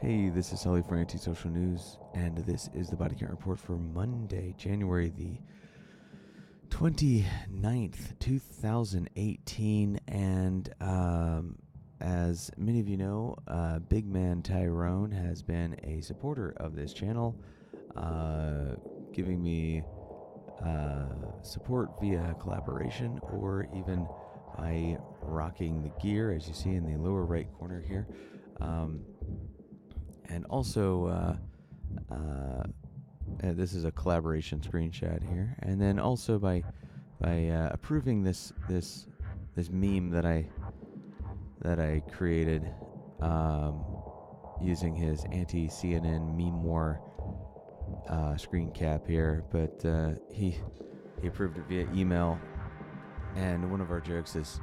Hey, this is Sully for Anti-Social News, and this is the Body Count Report for Monday, January the 29th, 2018, and as many of you know, Big Man Tyrone has been a supporter of this channel, giving me support via collaboration or even by rocking the gear, as you see in the lower right corner here. And also, this is a collaboration screenshot here, and then also by approving this meme that I created using his anti-CNN meme war screen cap here, but he approved it via email, and one of our jokes is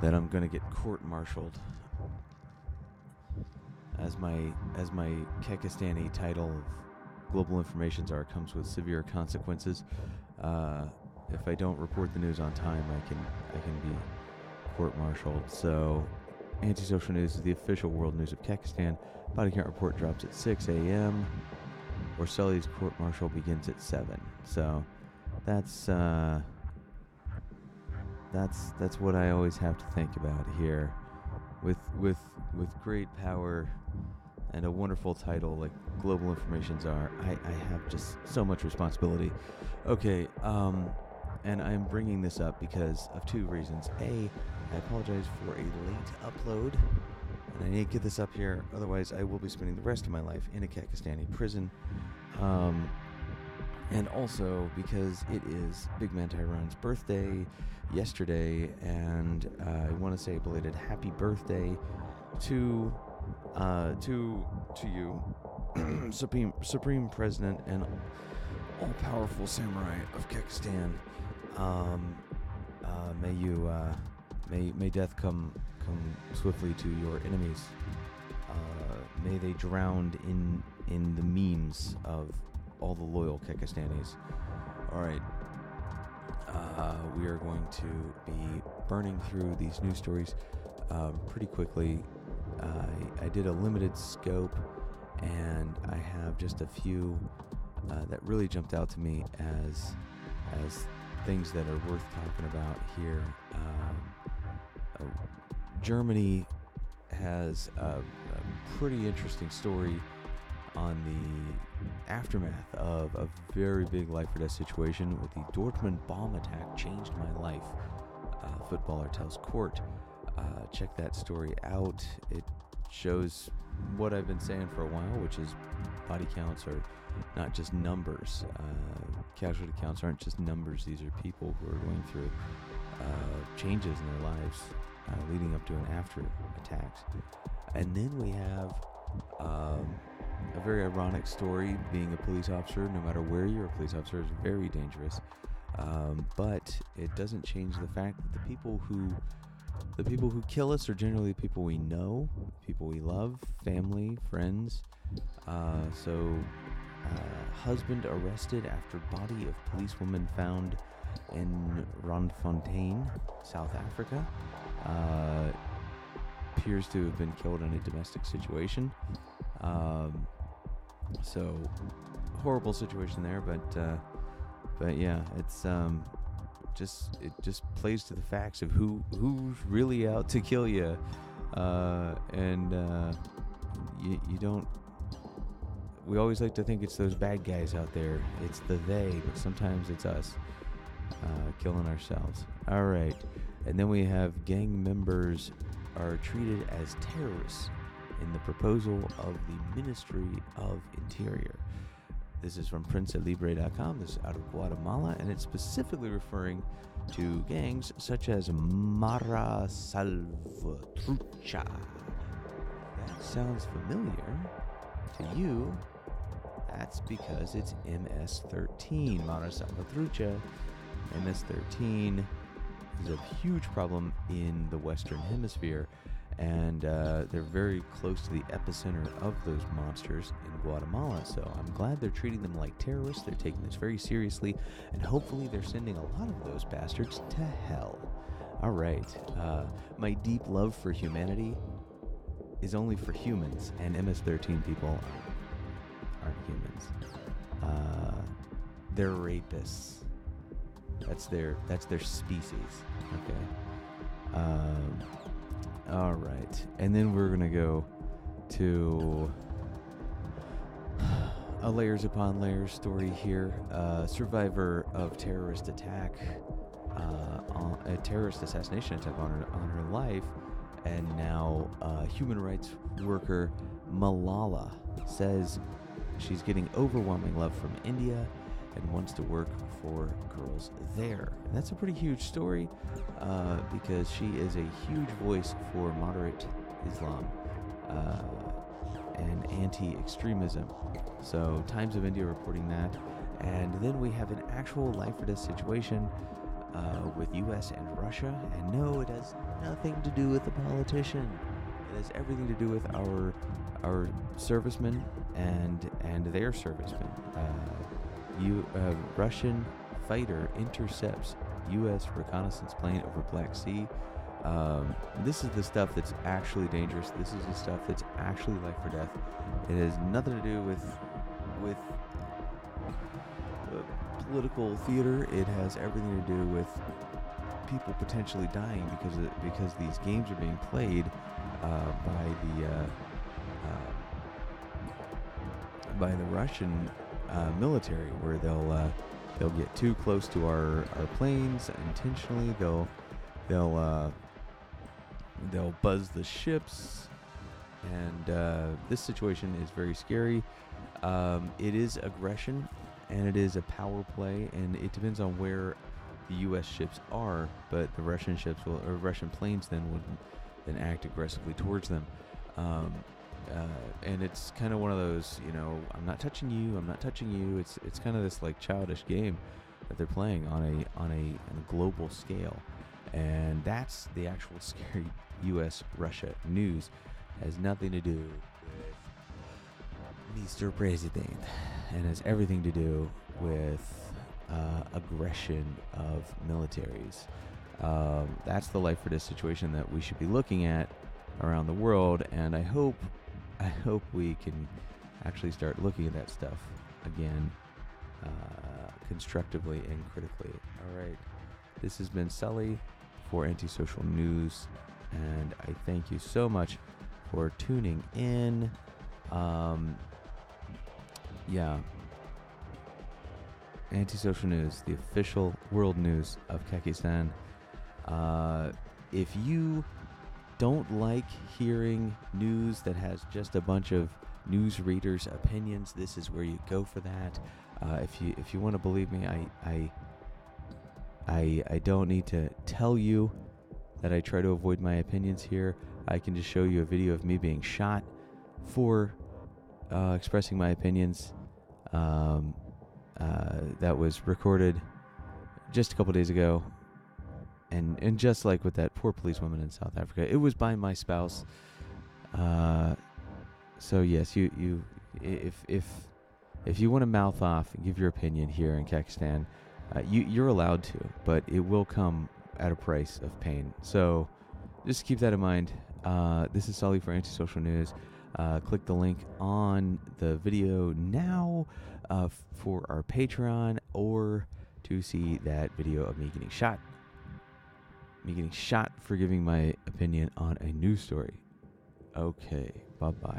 that I'm gonna get court-martialed. As my Kekistani title of Global Information Czar comes with severe consequences. If I don't report the news on time, I can be court-martialed. So, Anti-Social News is the official world news of Kekistan. Body count report drops at 6 a.m. or Sully's court-martial begins at 7. So, that's what I always have to think about here. With great power and a wonderful title like Global Information Czar, I have just so much responsibility. Okay, and I'm bringing this up because of two reasons. A, I apologize for a late upload, and I need to get this up here, otherwise I will be spending the rest of my life in a Kekistani prison. And also because it is Big Man Tyrone's birthday yesterday, and I want to say a belated happy birthday to you, Supreme President and all-powerful samurai of Kekistan. May death come swiftly to your enemies. May they drown in the memes of all the loyal Kekistanis. All right. We are going to be burning through these news stories pretty quickly. I did a limited scope, and I have just a few that really jumped out to me as things that are worth talking about here. Germany has a pretty interesting story on the aftermath of a very big life or death situation with the Dortmund bomb attack changed my life. Footballer tells court. Check that story out. It shows what I've been saying for a while, which is body counts are not just numbers. Casualty counts aren't just numbers. These are people who are going through changes in their lives leading up to and after attacks. And then we have a very ironic story. Being a police officer, no matter where you're a police officer, is very dangerous. But it doesn't change the fact that the people who kill us are generally people we know, people we love, family, friends. Husband arrested after body of policewoman found in Randfontein, South Africa. Appears to have been killed in a domestic situation. So horrible situation there, but yeah, it's it just plays to the facts of who's really out to kill you, and you don't. We always like to think it's those bad guys out there. It's the they, but sometimes it's us killing ourselves. All right, and then we have gang members are treated as terrorists in the proposal of the Ministry of Interior. This is from PrensaLibre.com. This is out of Guatemala, and it's specifically referring to gangs such as Mara Salvatrucha. That sounds familiar to you. That's because it's MS-13. Mara Salvatrucha, MS-13 is a huge problem in the Western Hemisphere, and they're very close to the epicenter of those monsters in Guatemala. So I'm glad they're treating them like terrorists. They're taking this very seriously, and hopefully they're sending a lot of those bastards to hell. All right. My deep love for humanity is only for humans, and MS-13 people aren't humans. They're rapists. That's their species. Okay. All right, and then we're gonna go to a layers upon layers story here. Survivor of terrorist attack, a terrorist assassination attack on her life, and now human rights worker Malala says she's getting overwhelming love from India and wants to work for girls there. And that's a pretty huge story because she is a huge voice for moderate Islam and anti-extremism. So Times of India reporting that. And then we have an actual life or death situation with US and Russia. And no, it has nothing to do with the politician. It has everything to do with our servicemen and their servicemen. Russian fighter intercepts U.S. reconnaissance plane over Black Sea. This is the stuff that's actually dangerous. This is the stuff that's actually life or death. It has nothing to do with political theater. It has everything to do with people potentially dying because these games are being played by the Russian military, where they'll get too close to our planes intentionally. They'll buzz the ships, and this situation is very scary. It is aggression, and it is a power play, and it depends on where the U.S. ships are, but the Russian ships or Russian planes then would then act aggressively towards them. And it's kind of one of those, I'm not touching you. It's kind of this like childish game that they're playing on a global scale, and that's the actual scary U.S.-Russia news. Has nothing to do with Mr. President, and has everything to do with aggression of militaries. That's the life or death situation that we should be looking at around the world, and I hope we can actually start looking at that stuff again, constructively and critically. All right, this has been Sully for Antisocial News, and I thank you so much for tuning in. Antisocial News, the official world news of Kyrgyzstan. If you don't like hearing news that has just a bunch of news readers' opinions, this is where you go for that. If you want to believe me, I don't need to tell you that I try to avoid my opinions here. I can just show you a video of me being shot for expressing my opinions. That was recorded just a couple days ago. And just like with that poor policewoman in South Africa, it was by my spouse. So yes, if you want to mouth off and give your opinion here in Kyrgyzstan, you're allowed to, but it will come at a price of pain. So just keep that in mind. This is Sully for Antisocial News. Click the link on the video now for our Patreon, or to see that video of me getting shot. Me getting shot for giving my opinion on a news story. Okay, bye-bye.